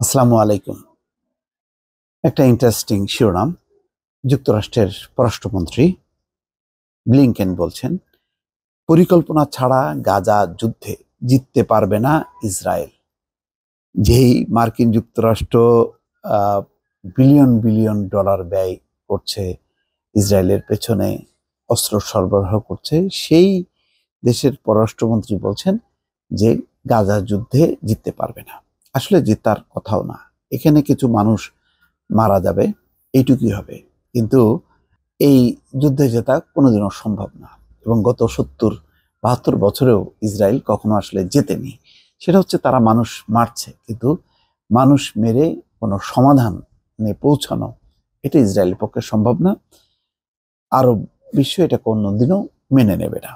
আসসালামু আলাইকুম। একটা ইন্টারেস্টিং শিরোনাম। যুক্তরাষ্ট্রের পররাষ্ট্রমন্ত্রী ব্লিংকেন বলছেন, পরিকল্পনা ছাড়া গাজা যুদ্ধে জিততে পারবে না ইসরায়েল। যেই মার্কিন যুক্তরাষ্ট্র বিলিয়ন বিলিয়ন ডলার ব্যয় করছে ইসরায়েলের পেছনে, অস্ত্র সরবরাহ করছে, সেই দেশের পররাষ্ট্রমন্ত্রী বলছেন যে গাজা যুদ্ধে জিততে পারবে না। আসলে জেতার কথাও না, এখানে কিছু মানুষ মারা যাবে, এইটুকুই হবে। কিন্তু এই যুদ্ধে জেতা কোনোদিনও সম্ভব না, এবং গত 70-72 বছরেও ইসরায়েল কখনো আসলে জেতেনি। সেটা হচ্ছে তারা মানুষ মারছে, কিন্তু মানুষ মেরে কোনো সমাধানে পৌঁছানো, এটা ইসরায়েলের পক্ষে সম্ভব না। আরব বিশ্ব এটা কোনোদিনও মেনে নেবে না।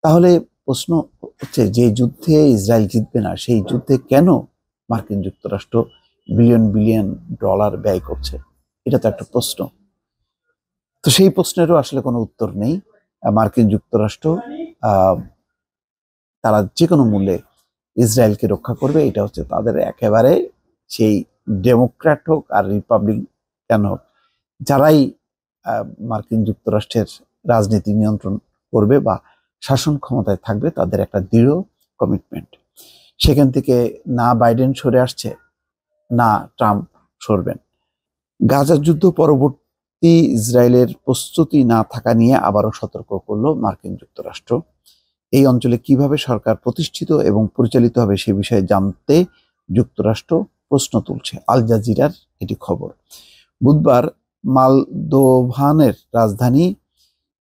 তাহলে প্রশ্ন হচ্ছে, যে যুদ্ধে ইসরায়েল জিতবে না, সেই যুদ্ধে কেন মার্কিন যুক্তরাষ্ট্র বিলিয়ন বিলিয়ন ডলার ব্যয় করছে? এটা তো একটা প্রশ্ন। তো সেই প্রশ্নেরও আসলে কোনো উত্তর নেই। মার্কিন যুক্তরাষ্ট্র তারা যে কোনো মূল্যে ইসরায়েলকে রক্ষা করবে, এটা হচ্ছে তাদের একেবারে, সেই ডেমোক্র্যাট হোক আর রিপাবলিকান হোক, যারাই মার্কিন যুক্তরাষ্ট্রের রাজনীতি নিয়ন্ত্রণ করবে বা শাসন ক্ষমতায় থাকবে, তাদের একটা দৃঢ় কমিটমেন্ট। সেখান থেকে না বাইডেন সরে আসছে, না ট্রাম্প সরবেন। গাজা যুদ্ধ পরবর্তী ইসরায়েলের প্রস্তুতি না থাকা নিয়ে আবারও সতর্ক করলো মার্কিন যুক্তরাষ্ট্র। এই অঞ্চলে কিভাবে সরকার প্রতিষ্ঠিত এবং পরিচালিত হবে সে বিষয়ে জানতে যুক্তরাষ্ট্র প্রশ্ন তুলছে। আল জাজিরার এটি খবর। বুধবার মালদোভানের রাজধানী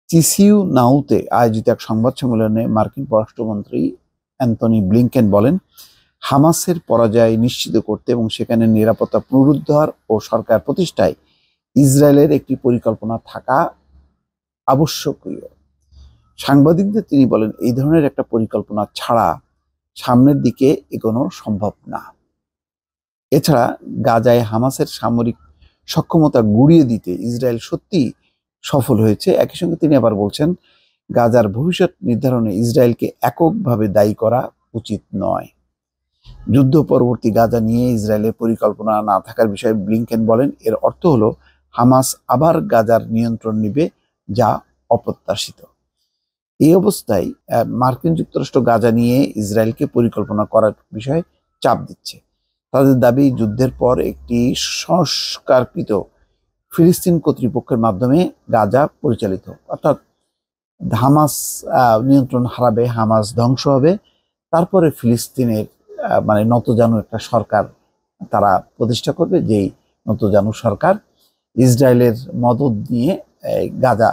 চিসিনাউতে আয়োজিত এক সংবাদ সম্মেলনে মার্কিন পররাষ্ট্রমন্ত্রী অ্যান্টনি ব্লিংকেন বলেন, হামাসের পরাজয় নিশ্চিত করতে এবং সেখানে নিরাপত্তা পুনরুদ্ধার ও সরকার প্রতিষ্ঠায় ইসরায়েলের একটি পরিকল্পনা থাকা আবশ্যকীয়। সাংবাদিকদের তিনি বলেন, এই ধরনের একটা পরিকল্পনা ছাড়া সামনের দিকে এগোনো সম্ভব না। এছাড়া গাজায় হামাসের সামরিক সক্ষমতা গুঁড়িয়ে দিতে ইসরায়েল সত্যি সফল হয়েছে। একই সঙ্গে তিনি আবার বলছেন, গাজার ভবিষ্যৎ নির্ধারণে ইসরায়েলকে এককভাবে দায়ী করা উচিত নয়। যুদ্ধ পরবর্তী গাজা নিয়ে ইসরায়েলের পরিকল্পনা না থাকার বিষয়ে ব্লিংকেন বলেন, এর অর্থ হলো হামাস আবার গাজার নিয়ন্ত্রণ নেবে, যা অপ্রত্যাশিত। এই অবস্থায় মার্কিন যুক্তরাষ্ট্র গাজা নিয়ে ইসরায়েলকে পরিকল্পনা করার বিষয়ে চাপ দিচ্ছে। তাদের দাবি, যুদ্ধের পর একটি সংস্কারকৃত ফিলিস্তিন কর্তৃপক্ষের মাধ্যমে গাজা পরিচালিত, অর্থাৎ হামাস নিয়ন্ত্রণ হারাবে, হামাস ধ্বংস হবে, তারপরে ফিলিস্তিনের মানে নতজানু একটা সরকার তারা প্রতিষ্ঠা করবে, যেই নতজানু সরকার ইসরায়েলের মদদ নিয়ে গাজা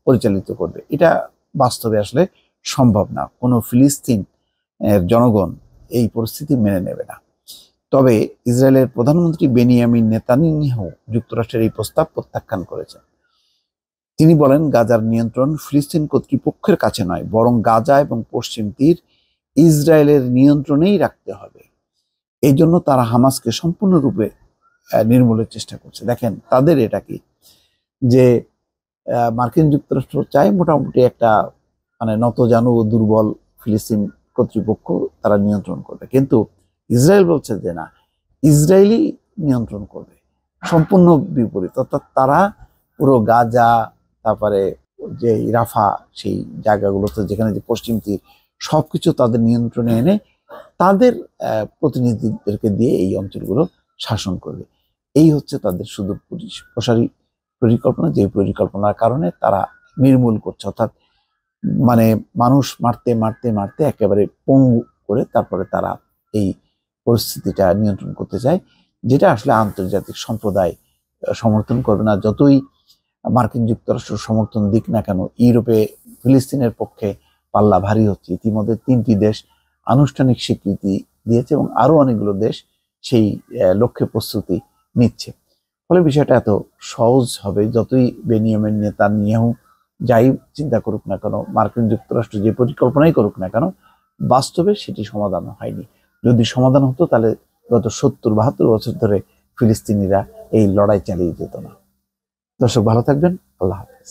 পরিচালিত করবে। এটা বাস্তবে আসলে সম্ভব না। কোনো ফিলিস্তিন জনগণ এই পরিস্থিতি মেনে নেবে না। তবে ইসরায়েলের প্রধানমন্ত্রী বেনিয়ামিন নেতানিয়াহু যুক্তরাষ্ট্রের এই প্রস্তাব প্রত্যাখ্যান করেছেন। তিনি বলেন, গাজার নিয়ন্ত্রণ ফিলিস্তিন কর্তৃপক্ষের কাছে নয়, বরং গাজা এবং পশ্চিম তীর ইসরায়েলের নিয়ন্ত্রণেই রাখতে হবে। এই জন্য তারা হামাসকে সম্পূর্ণরূপে নির্মূলের চেষ্টা করছে। দেখেন তাদের এটা কি, যে মার্কিন যুক্তরাষ্ট্র চায় মোটামুটি একটা মানে নতজানু ও দুর্বল ফিলিস্তিন কর্তৃপক্ষ তারা নিয়ন্ত্রণ করবে, কিন্তু ইসরায়েল বলছে যে না, ইসরায়েলই নিয়ন্ত্রণ করবে। সম্পূর্ণ বিপরীত। অর্থাৎ তারা পুরো গাজা, তারপরে যে রাফা, সেই জায়গাগুলোতে যেখানে যে পশ্চিম তীর, সবকিছু তাদের নিয়ন্ত্রণে এনে তাদের প্রতিনিধিদেরকে দিয়ে এই অঞ্চলগুলো শাসন করবে। এই হচ্ছে তাদের শুধু প্রসারী পরিকল্পনা, যে পরিকল্পনার কারণে তারা নির্মূল করছে, অর্থাৎ মানে মানুষ মারতে মারতে মারতে একেবারে পঙ্গু করে তারপরে তারা এই পরিস্থিতিটা নিয়ন্ত্রণ করতে চায়, যেটা আসলে আন্তর্জাতিক সম্প্রদায় সমর্থন করবে না। যতই মার্কিন যুক্তরাষ্ট্র সমর্থন দিক না কেন, ইউরোপে ফিলিস্তিনের পক্ষে পাল্লা ভারী হচ্ছে। ইতিমধ্যে 3টি দেশ আনুষ্ঠানিক স্বীকৃতি দিয়েছে এবং আরো অনেকগুলো দেশ সেই লক্ষ্যে প্রস্তুতি নিচ্ছে। ফলে বিষয়টা এত সহজ হবে, যতই বেনিয়ামিন নেতানিয়াহু যাই চিন্তা করুক না কেন, মার্কিন যুক্তরাষ্ট্র যে পরিকল্পনাই করুক না কেন, বাস্তবে সেটি সমাধান হয়নি। যদি সমাধান হতো, তাহলে গত 70-72 বছর ধরে ফিলিস্তিনিরা এই লড়াই চালিয়ে যেত না। দর্শক ভালো থাকবেন। আল্লাহ হাফেজ।